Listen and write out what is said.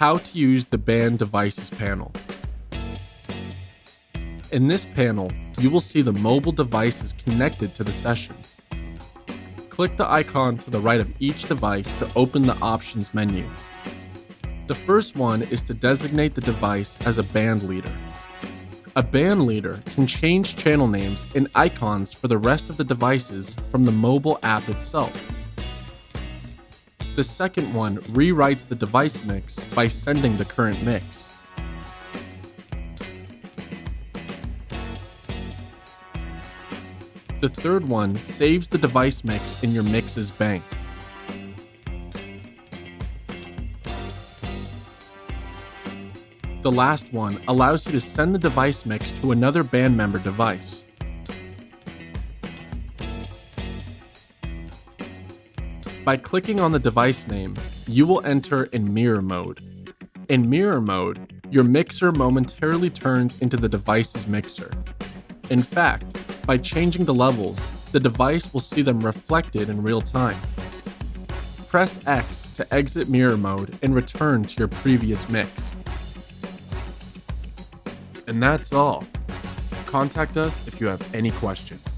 how to use the Band Devices panel. In this panel, you will see the mobile devices connected to the session. Click the icon to the right of each device to open the Options menu. The first one is to designate the device as a band leader. A band leader can change channel names and icons for the rest of the devices from the mobile app itself. The second one rewrites the device mix by sending the current mix. The third one saves the device mix in your mixes bank. The last one allows you to send the device mix to another band member device. By clicking on the device name, you will enter in mirror mode. In mirror mode, your mixer momentarily turns into the device's mixer. In fact, by changing the levels, the device will see them reflected in real time. Press X to exit mirror mode and return to your previous mix. And that's all. Contact us if you have any questions.